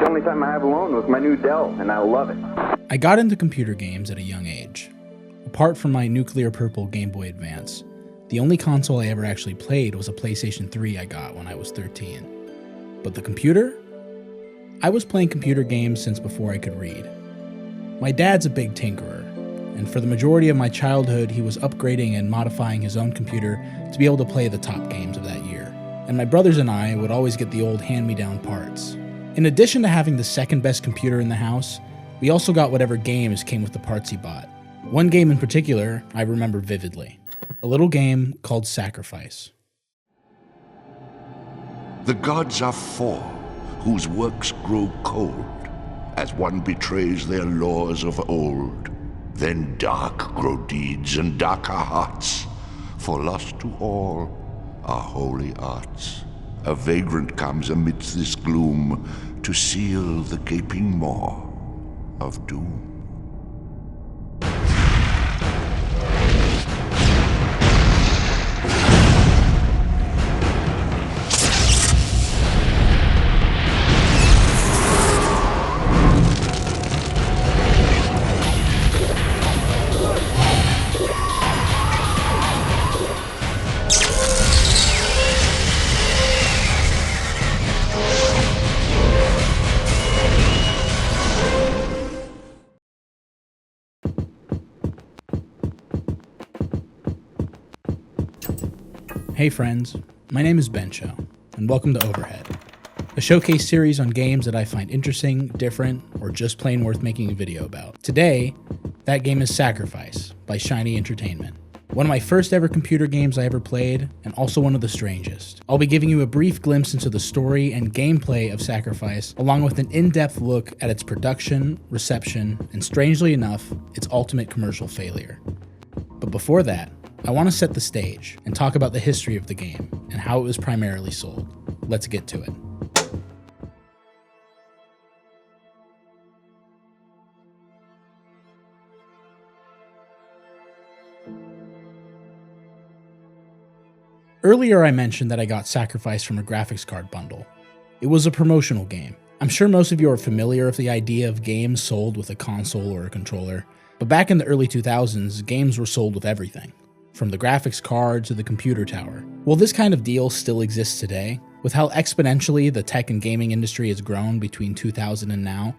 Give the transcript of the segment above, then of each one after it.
the only time I have alone with my new Dell, and I love it. I got into computer games at a young age. Apart from my nuclear purple Game Boy Advance, the only console I ever actually played was a PlayStation 3 I got when I was 13. But the computer? I was playing computer games since before I could read. My dad's a big tinkerer, and for the majority of my childhood he was upgrading and modifying his own computer to be able to play the top games of that year. And my brothers and I would always get the old hand-me-down parts. In addition to having the second best computer in the house, we also got whatever games came with the parts he bought. One game in particular I remember vividly. A little game called Sacrifice. The gods are four, whose works grow cold, as one betrays their laws of old. Then dark grow deeds and darker hearts, for lost to all are holy arts. A vagrant comes amidst this gloom to seal the gaping maw of doom. Hey friends, my name is Bencho, and welcome to Overhead, a showcase series on games that I find interesting, different, or just plain worth making a video about. Today, that game is Sacrifice by Shiny Entertainment. One of my first ever computer games I ever played, and also one of the strangest. I'll be giving you a brief glimpse into the story and gameplay of Sacrifice, along with an in-depth look at its production, reception, and strangely enough, its ultimate commercial failure. But before that, I want to set the stage and talk about the history of the game and how it was primarily sold. Let's get to it. Earlier I mentioned that I got Sacrifice from a graphics card bundle. It was a promotional game. I'm sure most of you are familiar with the idea of games sold with a console or a controller, but back in the early 2000s, games were sold with everything, from the graphics card to the computer tower. Well, this kind of deal still exists today. With how exponentially the tech and gaming industry has grown between 2000 and now,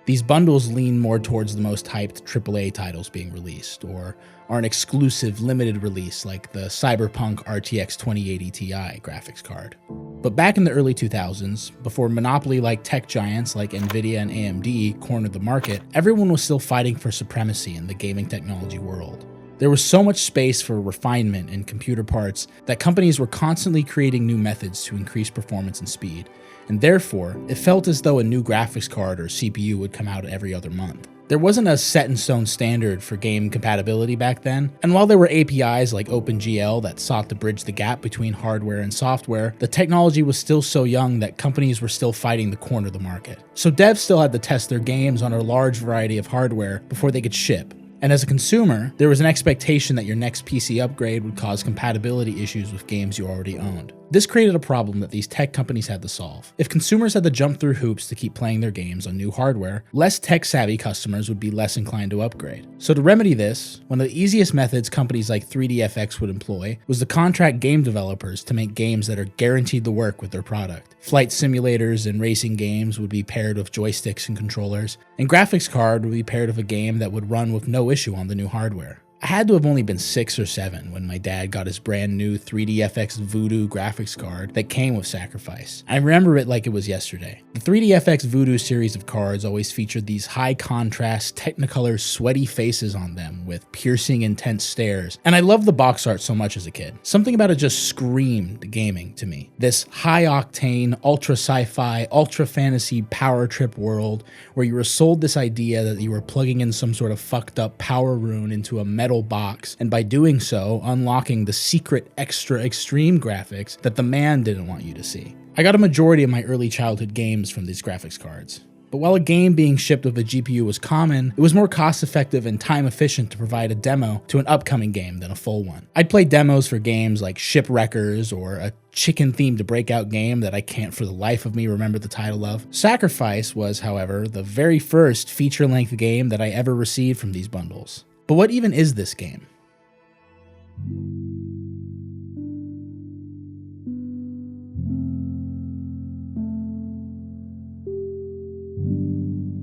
these bundles lean more towards the most hyped AAA titles being released, or are an exclusive limited release like the Cyberpunk RTX 2080 Ti graphics card. But back in the early 2000s, before monopoly-like tech giants like Nvidia and AMD cornered the market, everyone was still fighting for supremacy in the gaming technology world. There was so much space for refinement in computer parts that companies were constantly creating new methods to increase performance and speed, and therefore, it felt as though a new graphics card or CPU would come out every other month. There wasn't a set-in-stone standard for game compatibility back then, and while there were APIs like OpenGL that sought to bridge the gap between hardware and software, the technology was still so young that companies were still fighting to corner the market. So devs still had to test their games on a large variety of hardware before they could ship. And as a consumer, there was an expectation that your next PC upgrade would cause compatibility issues with games you already owned. This created a problem that these tech companies had to solve. If consumers had to jump through hoops to keep playing their games on new hardware, less tech-savvy customers would be less inclined to upgrade. So to remedy this, one of the easiest methods companies like 3DFX would employ was to contract game developers to make games that are guaranteed to work with their product. Flight simulators and racing games would be paired with joysticks and controllers, and graphics card would be paired with a game that would run with no issue on the new hardware. I had to have only been 6 or 7 when my dad got his brand new 3DFX Voodoo graphics card that came with Sacrifice. I remember it like it was yesterday. The 3DFX Voodoo series of cards always featured these high contrast, technicolor, sweaty faces on them with piercing, intense stares, and I loved the box art so much as a kid. Something about it just screamed gaming to me. This high octane, ultra sci-fi, ultra fantasy power trip world where you were sold this idea that you were plugging in some sort of fucked up power rune into a metal box, and by doing so, unlocking the secret extra extreme graphics that the man didn't want you to see. I got a majority of my early childhood games from these graphics cards. But while a game being shipped with a GPU was common, it was more cost-effective and time-efficient to provide a demo to an upcoming game than a full one. I'd play demos for games like Shipwreckers or a chicken-themed breakout game that I can't for the life of me remember the title of. Sacrifice was, however, the very first feature-length game that I ever received from these bundles. But what even is this game?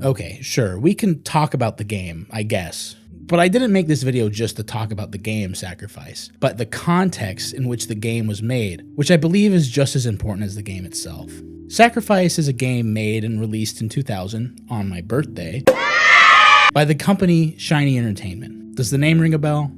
Okay, sure, we can talk about the game, I guess. But I didn't make this video just to talk about the game Sacrifice, but the context in which the game was made, which I believe is just as important as the game itself. Sacrifice is a game made and released in 2000, on my birthday, by the company Shiny Entertainment. Does the name ring a bell?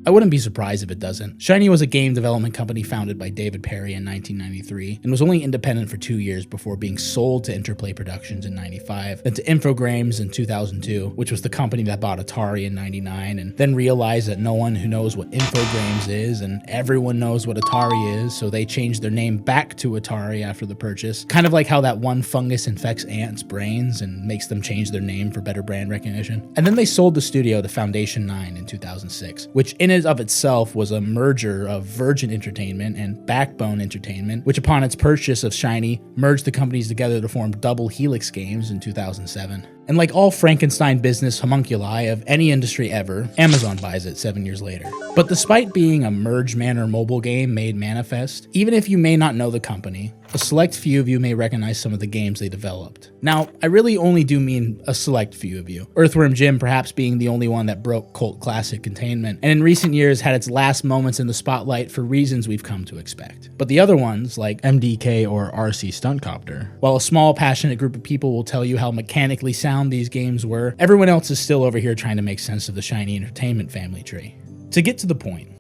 I wouldn't be surprised if it doesn't. Shiny was a game development company founded by David Perry in 1993 and was only independent for 2 years before being sold to Interplay Productions in 95, then to Infogrames in 2002, which was the company that bought Atari in 99, and then realized that no one who knows what Infogrames is and everyone knows what Atari is, so they changed their name back to Atari after the purchase. Kind of like how that one fungus infects ants' brains and makes them change their name for better brand recognition. And then they sold the studio to Foundation 9 in 2006, which in of itself was a merger of Virgin Entertainment and Backbone Entertainment, which upon its purchase of Shiny, merged the companies together to form Double Helix Games in 2007. And like all Frankenstein business homunculi of any industry ever, Amazon buys it 7 years later. But despite being a merge manner mobile game made manifest, even if you may not know the company, a select few of you may recognize some of the games they developed. Now, I really only do mean a select few of you, Earthworm Jim perhaps being the only one that broke cult classic containment, and in recent years had its last moments in the spotlight for reasons we've come to expect. But the other ones, like MDK or RC Stuntcopter, while a small passionate group of people will tell you how mechanically sound these games were, everyone else is still over here trying to make sense of the Shiny Entertainment family tree. To get to the point,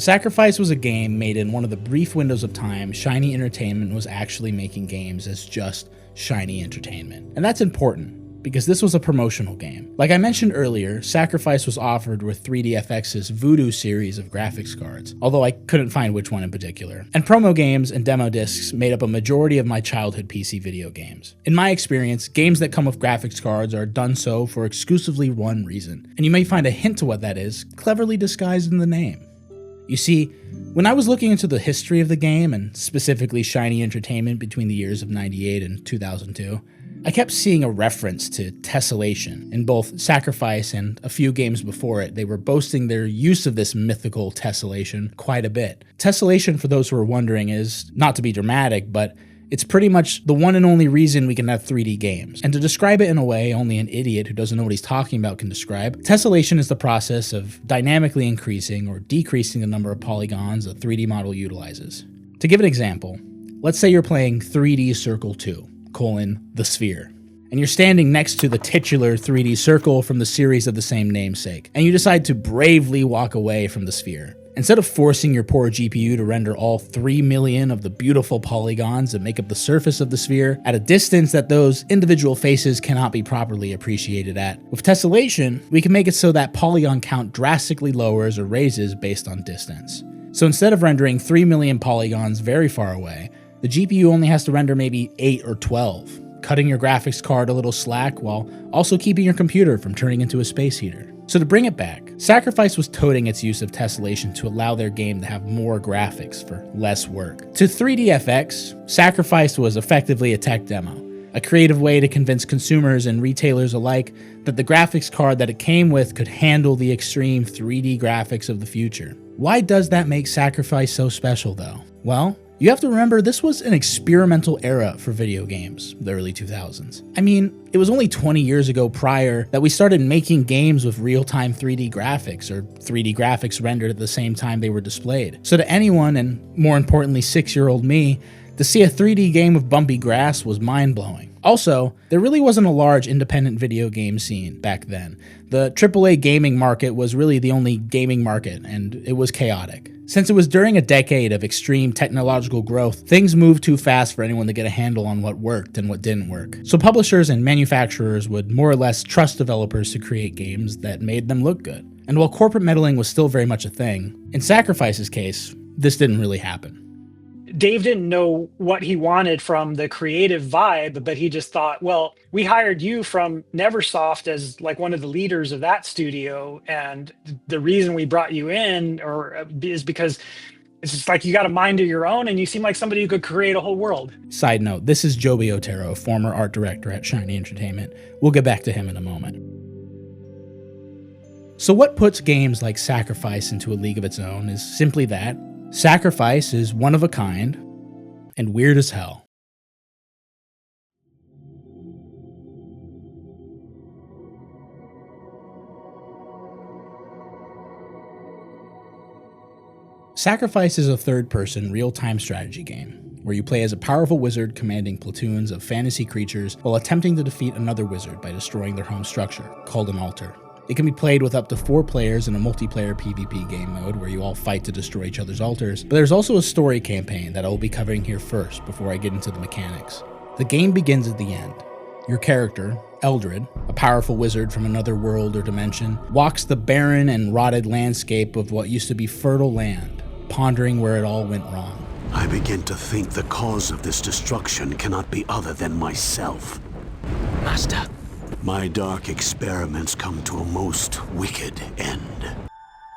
Sacrifice was a game made in one of the brief windows of time Shiny Entertainment was actually making games as just Shiny Entertainment. And that's important, because this was a promotional game. Like I mentioned earlier, Sacrifice was offered with 3DFX's Voodoo series of graphics cards, although I couldn't find which one in particular. And promo games and demo discs made up a majority of my childhood PC video games. In my experience, games that come with graphics cards are done so for exclusively one reason, and you may find a hint to what that is cleverly disguised in the name. You see, when I was looking into the history of the game, and specifically Shiny Entertainment between the years of 98 and 2002, I kept seeing a reference to tessellation. In both Sacrifice and a few games before it, they were boasting their use of this mythical tessellation quite a bit. Tessellation, for those who are wondering, is, not to be dramatic, but it's pretty much the one and only reason we can have 3D games. And to describe it in a way only an idiot who doesn't know what he's talking about can describe, tessellation is the process of dynamically increasing or decreasing the number of polygons a 3D model utilizes. To give an example, let's say you're playing 3D Circle 2, the Sphere, and you're standing next to the titular 3D circle from the series of the same namesake, and you decide to bravely walk away from the sphere. Instead of forcing your poor GPU to render all 3 million of the beautiful polygons that make up the surface of the sphere at a distance that those individual faces cannot be properly appreciated at, with tessellation, we can make it so that polygon count drastically lowers or raises based on distance. So instead of rendering 3 million polygons very far away, the GPU only has to render maybe 8 or 12, cutting your graphics card a little slack while also keeping your computer from turning into a space heater. So to bring it back, Sacrifice was toting its use of tessellation to allow their game to have more graphics for less work. To 3DFX, Sacrifice was effectively a tech demo, a creative way to convince consumers and retailers alike that the graphics card that it came with could handle the extreme 3D graphics of the future. Why does that make Sacrifice so special though? Well, you have to remember this was an experimental era for video games, the early 2000s. I mean, it was only 20 years ago prior that we started making games with real-time 3D graphics, or 3D graphics rendered at the same time they were displayed. So to anyone, and more importantly 6-year-old me, to see a 3D game of bumpy grass was mind-blowing. Also, there really wasn't a large independent video game scene back then. The AAA gaming market was really the only gaming market, and it was chaotic. Since it was during a decade of extreme technological growth, things moved too fast for anyone to get a handle on what worked and what didn't work. So publishers and manufacturers would more or less trust developers to create games that made them look good. And while corporate meddling was still very much a thing, in Sacrifice's case, this didn't really happen. Dave didn't know what he wanted from the creative vibe, but he just thought, well, we hired you from Neversoft as like one of the leaders of that studio. And the reason we brought you in is because It's just like you got a mind of your own, and you seem like somebody who could create a whole world. Side note, this is Joby Otero, former art director at Shiny Entertainment. We'll get back to him in a moment. So what puts games like Sacrifice into a league of its own is simply that. Sacrifice is one of a kind and weird as hell. Sacrifice is a third-person, real-time strategy game, where you play as a powerful wizard commanding platoons of fantasy creatures while attempting to defeat another wizard by destroying their home structure, called an altar. It can be played with up to 4 players in a multiplayer PvP game mode where you all fight to destroy each other's altars, but there's also a story campaign that I will be covering here first before I get into the mechanics. The game begins at the end. Your character, Eldred, a powerful wizard from another world or dimension, walks the barren and rotted landscape of what used to be fertile land, pondering where it all went wrong. I begin to think the cause of this destruction cannot be other than myself. Master. My dark experiments come to a most wicked end.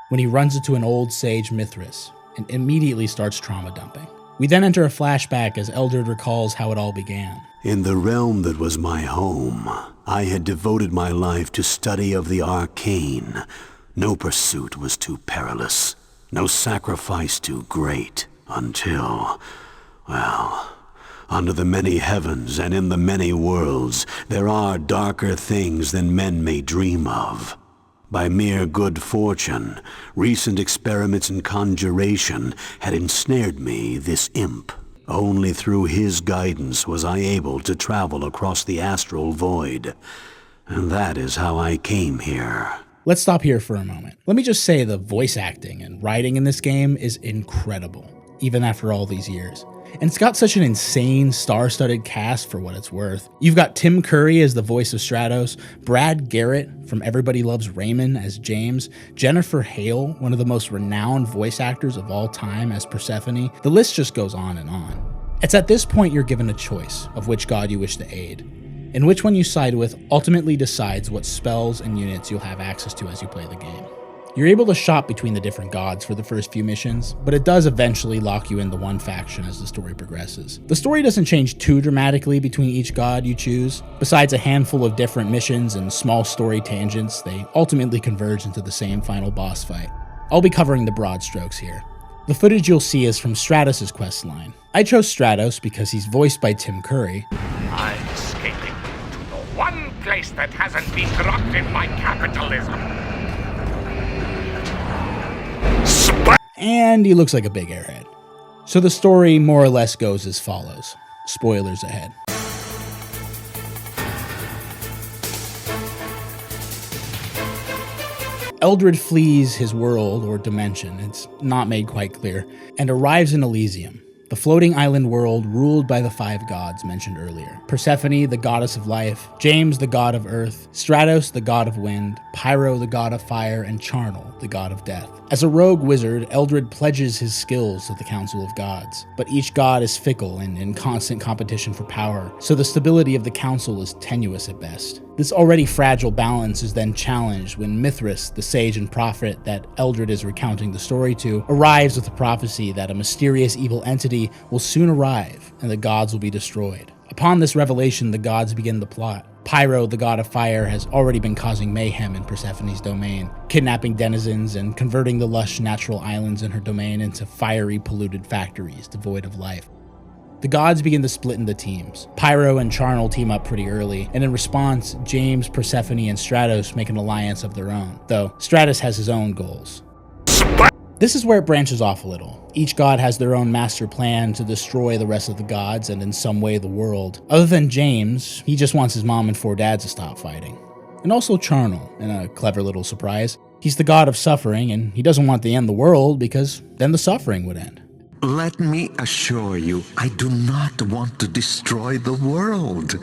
When he runs into an old sage Mithras and immediately starts trauma dumping. We then enter a flashback as Eldred recalls how it all began. In the realm that was my home, I had devoted my life to study of the arcane. No pursuit was too perilous. No sacrifice too great, until, well, under the many heavens and in the many worlds, there are darker things than men may dream of. By mere good fortune, recent experiments in conjuration had ensnared me, this imp. Only through his guidance was I able to travel across the astral void, and that is how I came here. Let's stop here for a moment. Let me just say the voice acting and writing in this game is incredible, even after all these years. And it's got such an insane, star-studded cast for what it's worth. You've got Tim Curry as the voice of Stratos, Brad Garrett from Everybody Loves Raymond as James, Jennifer Hale, one of the most renowned voice actors of all time as Persephone. The list just goes on and on. It's at this point you're given a choice of which god you wish to aid, and which one you side with ultimately decides what spells and units you'll have access to as you play the game. You're able to shop between the different gods for the first few missions, but it does eventually lock you into one faction as the story progresses. The story doesn't change too dramatically between each god you choose. Besides a handful of different missions and small story tangents, they ultimately converge into the same final boss fight. I'll be covering the broad strokes here. The footage you'll see is from Stratos' questline. I chose Stratos because he's voiced by Tim Curry. I'm escaping to the one place that hasn't been corrupted by capitalism. And he looks like a big airhead. So the story more or less goes as follows. Spoilers ahead. Eldred flees his world or dimension, it's not made quite clear, and arrives in Elysium, the floating island world ruled by the 5 gods mentioned earlier. Persephone, the goddess of life, James, the god of earth, Stratos, the god of wind, Pyro, the god of fire, and Charnel, the god of death. As a rogue wizard, Eldred pledges his skills to the Council of Gods, but each god is fickle and in constant competition for power, so the stability of the council is tenuous at best. This already fragile balance is then challenged when Mithras, the sage and prophet that Eldred is recounting the story to, arrives with a prophecy that a mysterious evil entity will soon arrive and the gods will be destroyed. Upon this revelation, the gods begin the plot. Pyro, the god of fire, has already been causing mayhem in Persephone's domain, kidnapping denizens and converting the lush natural islands in her domain into fiery, polluted factories devoid of life. The gods begin to split into teams. Pyro and Charnel team up pretty early, and in response, James, Persephone, and Stratos make an alliance of their own, though Stratos has his own goals. This is where it branches off a little. Each god has their own master plan to destroy the rest of the gods and in some way the world. Other than James, he just wants his mom and 4 dads to stop fighting. And also Charnel, in a clever little surprise. He's the god of suffering, and he doesn't want to end the world because then the suffering would end. Let me assure you, I do not want to destroy the world.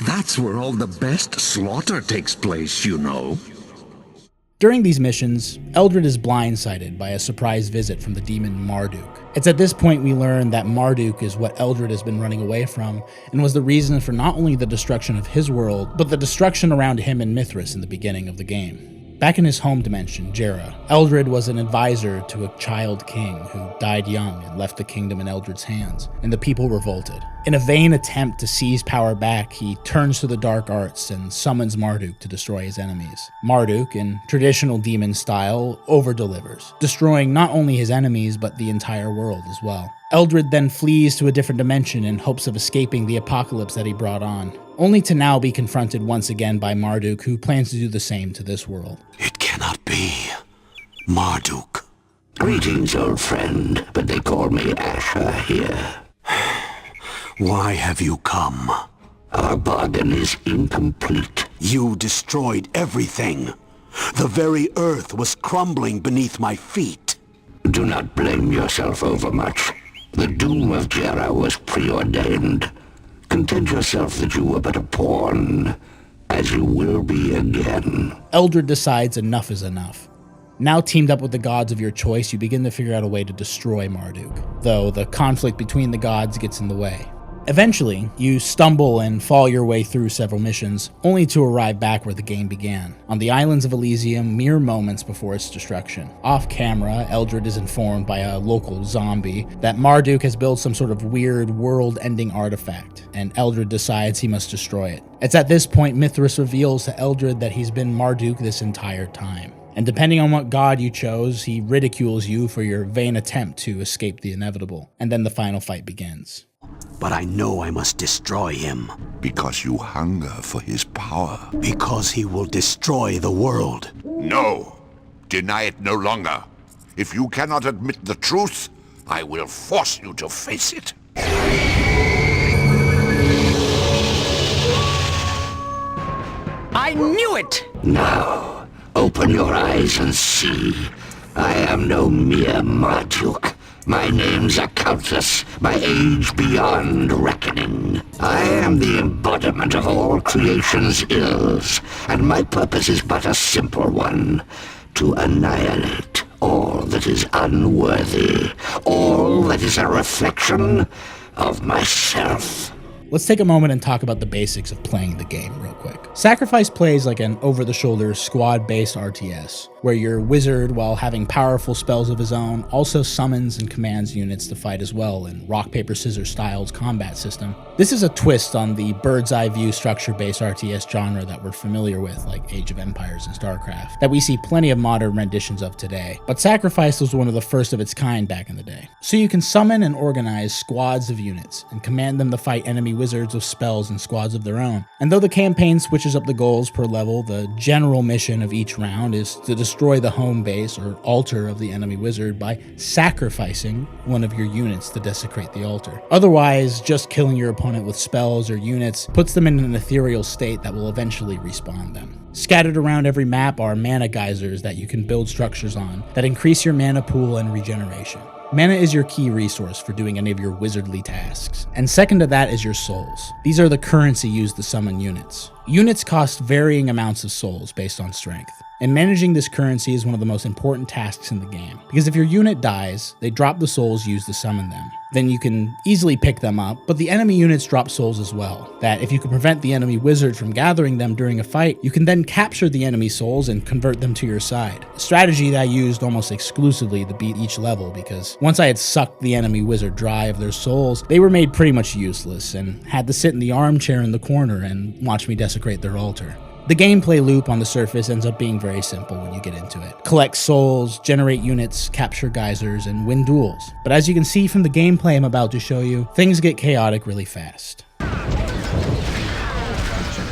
That's where all the best slaughter takes place, you know. During these missions, Eldred is blindsided by a surprise visit from the demon Marduk. It's at this point we learn that Marduk is what Eldred has been running away from, and was the reason for not only the destruction of his world, but the destruction around him and Mithras in the beginning of the game. Back in his home dimension, Jera, Eldred was an advisor to a child king who died young and left the kingdom in Eldred's hands, and the people revolted. In a vain attempt to seize power back, he turns to the dark arts and summons Marduk to destroy his enemies. Marduk, in traditional demon style, over-delivers, destroying not only his enemies but the entire world as well. Eldred then flees to a different dimension in hopes of escaping the apocalypse that he brought on, only to now be confronted once again by Marduk, who plans to do the same to this world. It cannot be. Marduk. Greetings, old friend, but they call me Asher here. Why have you come? Our bargain is incomplete. You destroyed everything. The very earth was crumbling beneath my feet. Do not blame yourself overmuch. The doom of Jera was preordained. Content yourself that you were but a pawn, as you will be again. Eldred decides enough is enough. Now teamed up with the gods of your choice, you begin to figure out a way to destroy Marduk, though the conflict between the gods gets in the way. Eventually, you stumble and fall your way through several missions, only to arrive back where the game began, on the islands of Elysium mere moments before its destruction. Off camera, Eldred is informed by a local zombie that Marduk has built some sort of weird world-ending artifact, and Eldred decides he must destroy it. It's at this point Mithras reveals to Eldred that he's been Marduk this entire time. And depending on what god you chose, he ridicules you for your vain attempt to escape the inevitable. And then the final fight begins. But I know I must destroy him. Because you hunger for his power. Because he will destroy the world. No! Deny it no longer. If you cannot admit the truth, I will force you to face it. I knew it! Now, open your eyes and see. I am no mere Marduk. My names are countless, my age beyond reckoning. I am the embodiment of all creation's ills, and my purpose is but a simple one: to annihilate all that is unworthy, all that is a reflection of myself. Let's take a moment and talk about the basics of playing the game real quick. Sacrifice plays like an over-the-shoulder squad-based RTS, where your wizard, while having powerful spells of his own, also summons and commands units to fight as well in rock-paper-scissors styles combat system. This is a twist on the bird's-eye view structure-based RTS genre that we're familiar with, like Age of Empires and StarCraft, that we see plenty of modern renditions of today. But Sacrifice was one of the first of its kind back in the day. So you can summon and organize squads of units, and command them to fight enemy wizards with spells and squads of their own. And though the campaign switches up the goals per level, the general mission of each round is to destroy the home base or altar of the enemy wizard by sacrificing one of your units to desecrate the altar. Otherwise, just killing your opponent with spells or units puts them in an ethereal state that will eventually respawn them. Scattered around every map are mana geysers that you can build structures on that increase your mana pool and regeneration. Mana is your key resource for doing any of your wizardly tasks, and second to that is your souls. These are the currency used to summon units. Units cost varying amounts of souls based on strength, and managing this currency is one of the most important tasks in the game, because if your unit dies, they drop the souls used to summon them. Then you can easily pick them up, but the enemy units drop souls as well, that if you can prevent the enemy wizard from gathering them during a fight, you can then capture the enemy souls and convert them to your side. A strategy that I used almost exclusively to beat each level, because once I had sucked the enemy wizard dry of their souls, they were made pretty much useless and had to sit in the armchair in the corner and watch me desecrate their altar. The gameplay loop on the surface ends up being very simple when you get into it. Collect souls, generate units, capture geysers, and win duels. But as you can see from the gameplay I'm about to show you, things get chaotic really fast.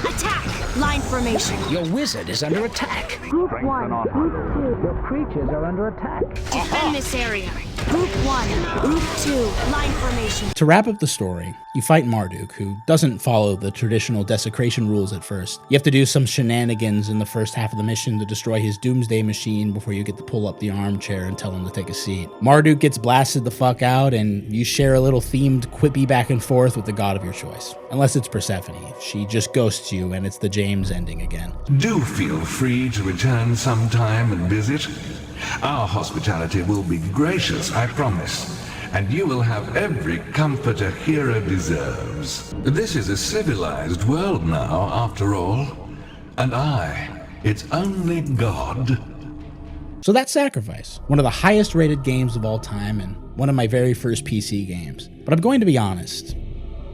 Attack! Line formation. Your wizard is under attack. Group 1, Group 2. Your creatures are under attack. Defend this area. Group 1, Group 2. Line formation. To wrap up the story, you fight Marduk, who doesn't follow the traditional desecration rules at first. You have to do some shenanigans in the first half of the mission to destroy his doomsday machine before you get to pull up the armchair and tell him to take a seat. Marduk gets blasted the fuck out, and you share a little themed quippy back and forth with the god of your choice. Unless it's Persephone. She just ghosts you, and it's the James ending again. Do feel free to return sometime and visit. Our hospitality will be gracious, I promise. And you will have every comfort a hero deserves. This is a civilized world now, after all. And I It's only God. So that's Sacrifice, one of the highest rated games of all time and one of my very first PC games. But I'm going to be honest,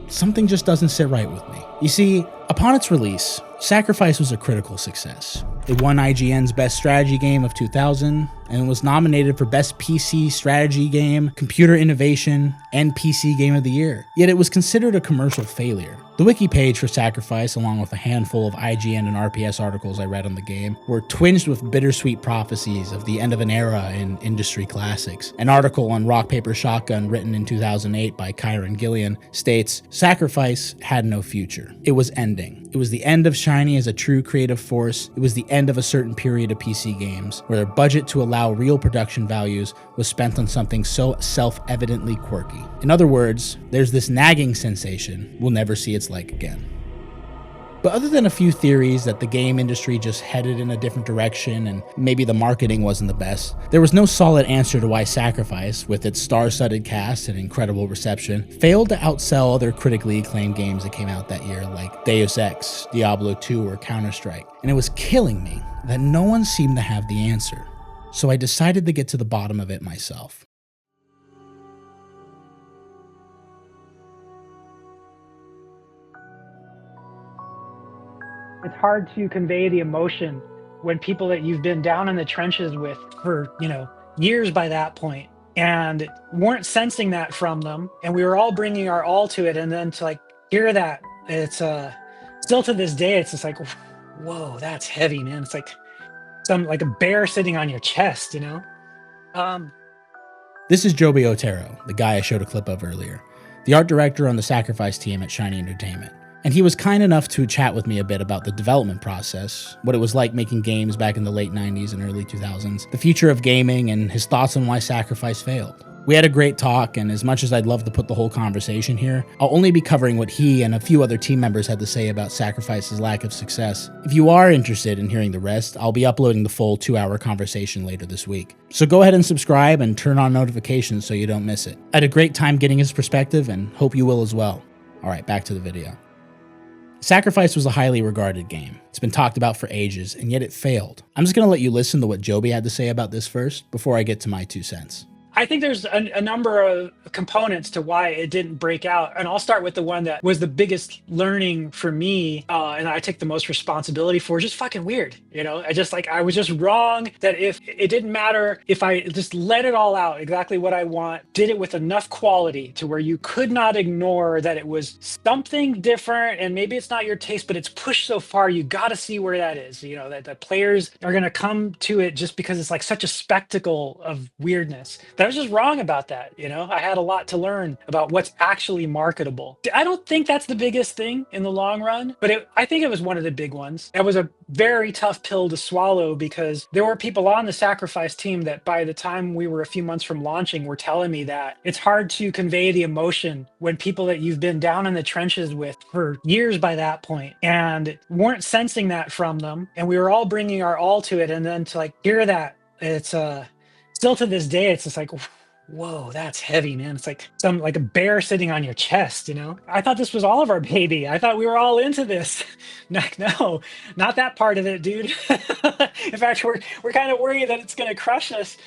something just doesn't sit right with me. You see, upon its release, Sacrifice was a critical success. It won IGN's Best Strategy Game of 2000 and was nominated for Best PC Strategy Game, Computer Innovation, and PC Game of the Year. Yet it was considered a commercial failure. The wiki page for Sacrifice, along with a handful of IGN and RPS articles I read on the game, were twinged with bittersweet prophecies of the end of an era in industry classics. An article on Rock Paper Shotgun written in 2008 by Kyron Gillian states, "Sacrifice had no future. It was ending. It was the end of Shiny as a true creative force. It was the end of a certain period of PC games, where their budget to allow real production values was spent on something so self-evidently quirky. In other words, there's this nagging sensation we'll never see its like again." But other than a few theories that the game industry just headed in a different direction and maybe the marketing wasn't the best, there was no solid answer to why Sacrifice, with its star-studded cast and incredible reception, failed to outsell other critically acclaimed games that came out that year like Deus Ex, Diablo 2, or Counter-Strike. And it was killing me that no one seemed to have the answer. So I decided to get to the bottom of it myself. It's hard to convey the emotion when people that you've been down in the trenches with for, years by that point and weren't sensing that from them. And we were all bringing our all to it. And then to hear that, it's still to this day, it's just like, whoa, that's heavy, man. It's like like a bear sitting on your chest, This is Joby Otero, the guy I showed a clip of earlier, the art director on the Sacrifice team at Shiny Entertainment. And he was kind enough to chat with me a bit about the development process, what it was like making games back in the late 90s and early 2000s, the future of gaming, and his thoughts on why Sacrifice failed. We had a great talk, and as much as I'd love to put the whole conversation here, I'll only be covering what he and a few other team members had to say about Sacrifice's lack of success. If you are interested in hearing the rest, I'll be uploading the full 2-hour conversation later this week. So go ahead and subscribe and turn on notifications so you don't miss it. I had a great time getting his perspective and hope you will as well. Alright, back to the video. Sacrifice was a highly regarded game. It's been talked about for ages, and yet it failed. I'm just going to let you listen to what Joby had to say about this first, before I get to my 2 cents. I think there's a number of components to why it didn't break out. And I'll start with the one that was the biggest learning for me, and I take the most responsibility for, just fucking weird. I was just wrong that if it didn't matter if I just let it all out, exactly what I want, did it with enough quality to where you could not ignore that it was something different, and maybe it's not your taste, but it's pushed so far, you got to see where that is, that the players are going to come to it just because it's like such a spectacle of weirdness. I was just wrong about that. I had a lot to learn about what's actually marketable. I don't think that's the biggest thing in the long run, but I think it was one of the big ones. It was a very tough pill to swallow because there were people on the Sacrifice team that by the time we were a few months from launching were telling me that it's hard to convey the emotion when people that you've been down in the trenches with for years by that point and weren't sensing that from them. And we were all bringing our all to it. And then to hear that, it's still to this day, it's just like, whoa, that's heavy, man. It's like a bear sitting on your chest, I thought this was all of our baby. I thought we were all into this. No, not that part of it, dude. In fact, we're kind of worried that it's going to crush us.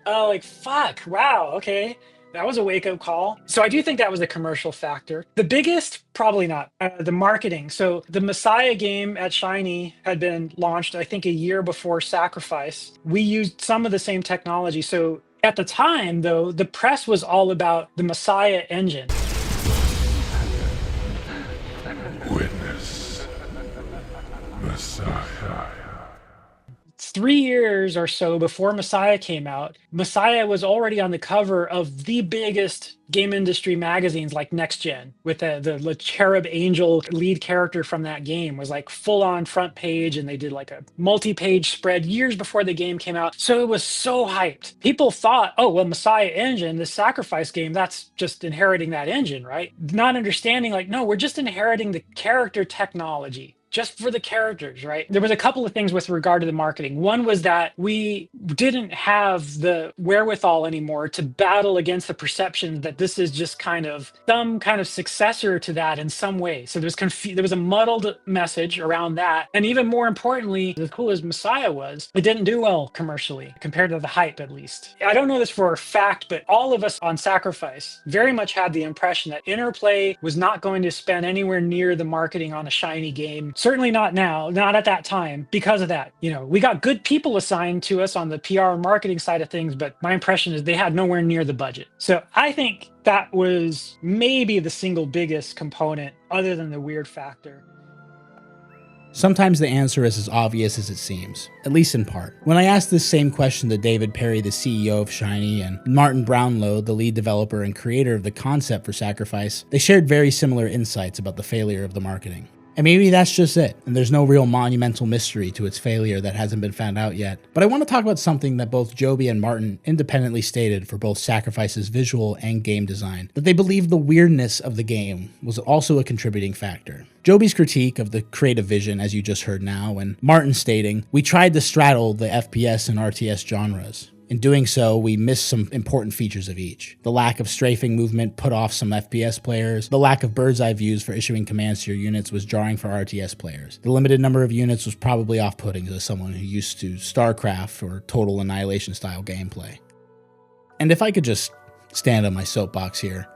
Fuck, wow, okay. That was a wake-up call. So I do think that was a commercial factor. The biggest, probably not, the marketing. So the Messiah game at Shiny had been launched, I think, a year before Sacrifice. We used some of the same technology. So at the time, though, the press was all about the Messiah engine. Witness. Messiah. 3 years or so before Messiah came out, Messiah was already on the cover of the biggest game industry magazines like Next Gen, with the cherub angel lead character from that game was full on front page, and they did a multi-page spread years before the game came out. So it was so hyped. People thought, oh, well, Messiah engine, the Sacrifice game, that's just inheriting that engine, right? Not understanding no, we're just inheriting the character technology. just for the characters, right? There was a couple of things with regard to the marketing. One was that we didn't have the wherewithal anymore to battle against the perception that this is just kind of some kind of successor to that in some way. So there was a muddled message around that. And even more importantly, as cool as Messiah was, it didn't do well commercially compared to the hype, at least. I don't know this for a fact, but all of us on Sacrifice very much had the impression that Interplay was not going to spend anywhere near the marketing on a shiny game. Certainly not now, not at that time, because of that. We got good people assigned to us on the PR and marketing side of things, but my impression is they had nowhere near the budget. So I think that was maybe the single biggest component other than the weird factor. Sometimes the answer is as obvious as it seems, at least in part. When I asked this same question to David Perry, the CEO of Shiny, and Martin Brownlow, the lead developer and creator of the concept for Sacrifice, they shared very similar insights about the failure of the marketing. And maybe that's just it, and there's no real monumental mystery to its failure that hasn't been found out yet. But I want to talk about something that both Joby and Martin independently stated for both Sacrifice's visual and game design, that they believed the weirdness of the game was also a contributing factor. Joby's critique of the creative vision, as you just heard now, and Martin stating, "We tried to straddle the FPS and RTS genres. In doing so, we missed some important features of each. The lack of strafing movement put off some FPS players. The lack of bird's eye views for issuing commands to your units was jarring for RTS players. The limited number of units was probably off-putting to someone who used to StarCraft or Total Annihilation style gameplay." And if I could just stand on my soapbox here,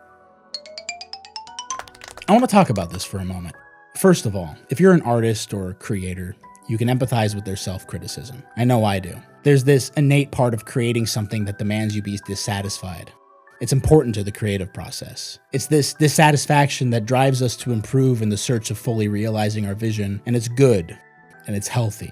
I want to talk about this for a moment. First of all, if you're an artist or a creator, you can empathize with their self-criticism. I know I do. There's this innate part of creating something that demands you be dissatisfied. It's important to the creative process. It's this dissatisfaction that drives us to improve in the search of fully realizing our vision, and it's good, and it's healthy,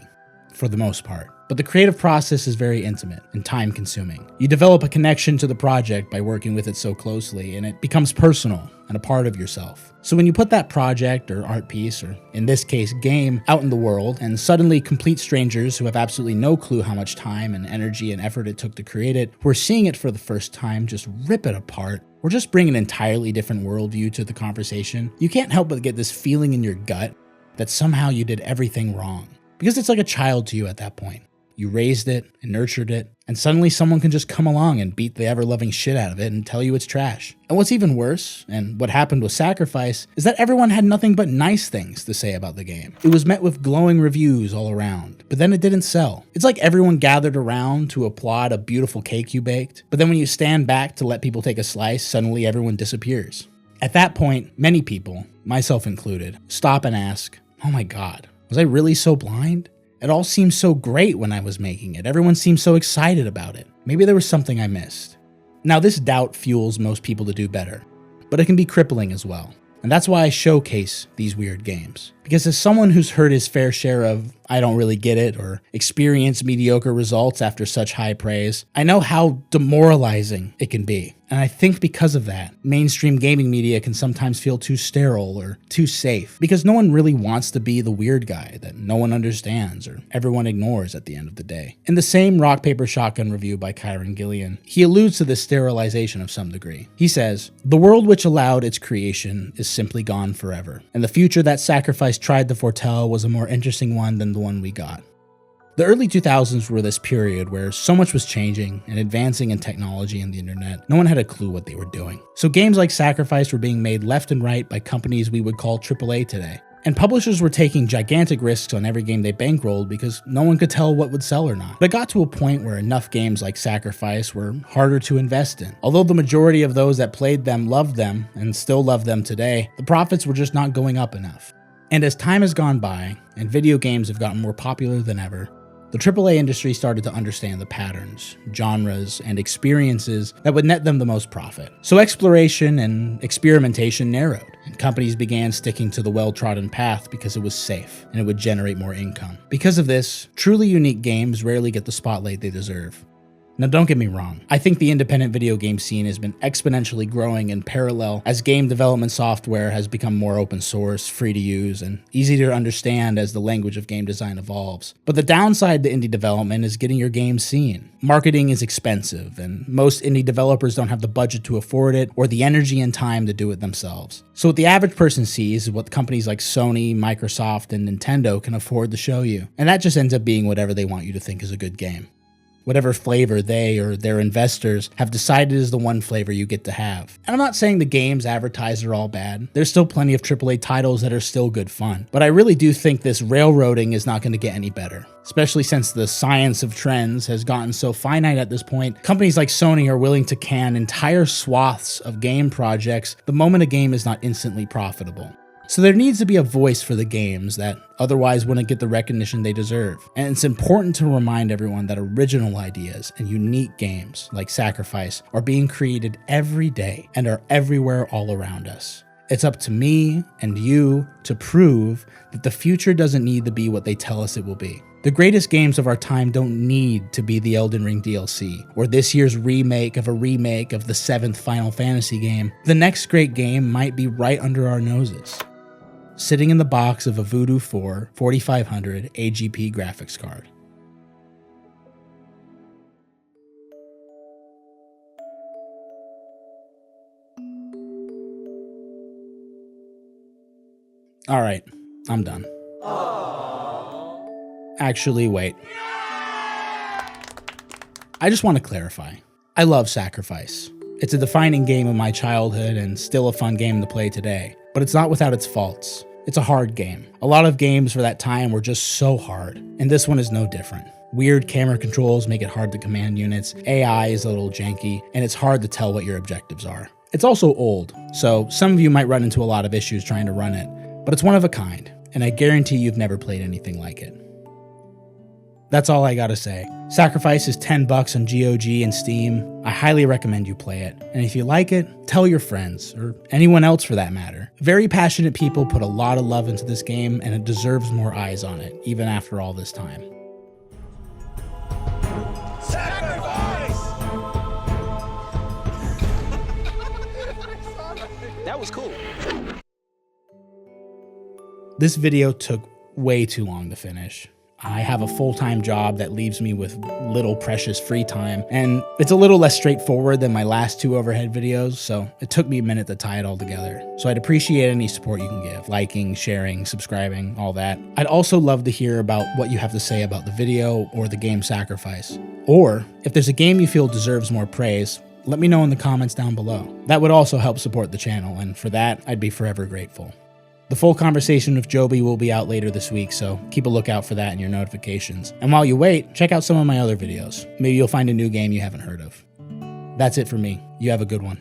for the most part. But the creative process is very intimate and time-consuming. You develop a connection to the project by working with it so closely, and it becomes personal and a part of yourself. So when you put that project or art piece, or in this case game, out in the world, and suddenly complete strangers who have absolutely no clue how much time and energy and effort it took to create it, who are seeing it for the first time, just rip it apart, or just bring an entirely different worldview to the conversation, you can't help but get this feeling in your gut that somehow you did everything wrong. Because it's like a child to you at that point. You raised it and nurtured it, and suddenly someone can just come along and beat the ever-loving shit out of it and tell you it's trash. And what's even worse, and what happened with Sacrifice, is that everyone had nothing but nice things to say about the game. It was met with glowing reviews all around, but then it didn't sell. It's like everyone gathered around to applaud a beautiful cake you baked, but then when you stand back to let people take a slice, suddenly everyone disappears. At that point, many people, myself included, stop and ask, "Oh my God, was I really so blind? It all seemed so great when I was making it. Everyone seemed so excited about it. Maybe there was something I missed." Now, this doubt fuels most people to do better, but it can be crippling as well. And that's why I showcase these weird games. Because as someone who's heard his fair share of "I don't really get it" or experienced mediocre results after such high praise, I know how demoralizing it can be. And I think because of that, mainstream gaming media can sometimes feel too sterile or too safe, because no one really wants to be the weird guy that no one understands or everyone ignores at the end of the day. In the same Rock Paper Shotgun review by Kyron Gillian, he alludes to this sterilization of some degree. He says, "The world which allowed its creation is simply gone forever, and the future that Sacrifice tried to foretell was a more interesting one than the one we got." The early 2000s were this period where so much was changing and advancing in technology and the internet. No one had a clue what they were doing. So games like Sacrifice were being made left and right by companies we would call AAA today. And publishers were taking gigantic risks on every game they bankrolled because no one could tell what would sell or not. But it got to a point where enough games like Sacrifice were harder to invest in. Although the majority of those that played them loved them and still love them today, the profits were just not going up enough. And as time has gone by and video games have gotten more popular than ever, the AAA industry started to understand the patterns, genres, and experiences that would net them the most profit. So exploration and experimentation narrowed, and companies began sticking to the well-trodden path because it was safe and it would generate more income. Because of this, truly unique games rarely get the spotlight they deserve. Now don't get me wrong, I think the independent video game scene has been exponentially growing in parallel as game development software has become more open source, free to use, and easy to understand as the language of game design evolves. But the downside to indie development is getting your game seen. Marketing is expensive, and most indie developers don't have the budget to afford it or the energy and time to do it themselves. So what the average person sees is what companies like Sony, Microsoft, and Nintendo can afford to show you, and that just ends up being whatever they want you to think is a good game. Whatever flavor they or their investors have decided is the one flavor you get to have. And I'm not saying the games advertised are all bad. There's still plenty of AAA titles that are still good fun. But I really do think this railroading is not going to get any better. Especially since the science of trends has gotten so finite at this point, companies like Sony are willing to can entire swaths of game projects the moment a game is not instantly profitable. So there needs to be a voice for the games that otherwise wouldn't get the recognition they deserve. And it's important to remind everyone that original ideas and unique games like Sacrifice are being created every day and are everywhere all around us. It's up to me and you to prove that the future doesn't need to be what they tell us it will be. The greatest games of our time don't need to be the Elden Ring DLC, or this year's remake of a remake of the 7th Final Fantasy game. The next great game might be right under our noses, sitting in the box of a Voodoo 4 4500 AGP graphics card. All right, I'm done. Actually, wait. I just want to clarify. I love Sacrifice. It's a defining game of my childhood and still a fun game to play today. But it's not without its faults. It's a hard game. A lot of games for that time were just so hard, and this one is no different. Weird camera controls make it hard to command units, AI is a little janky, and it's hard to tell what your objectives are. It's also old, so some of you might run into a lot of issues trying to run it, but it's one of a kind, and I guarantee you've never played anything like it. That's all I gotta say. Sacrifice is $10 on GOG and Steam. I highly recommend you play it. And if you like it, tell your friends, or anyone else for that matter. Very passionate people put a lot of love into this game, and it deserves more eyes on it, even after all this time. Sacrifice! That was cool. This video took way too long to finish. I have a full-time job that leaves me with little precious free time, and it's a little less straightforward than my last 2 overhead videos, so it took me a minute to tie it all together. So I'd appreciate any support you can give, liking, sharing, subscribing, all that. I'd also love to hear about what you have to say about the video or the game Sacrifice. Or, if there's a game you feel deserves more praise, let me know in the comments down below. That would also help support the channel, and for that, I'd be forever grateful. The full conversation with Joby will be out later this week, so keep a lookout for that in your notifications. And while you wait, check out some of my other videos. Maybe you'll find a new game you haven't heard of. That's it for me. You have a good one.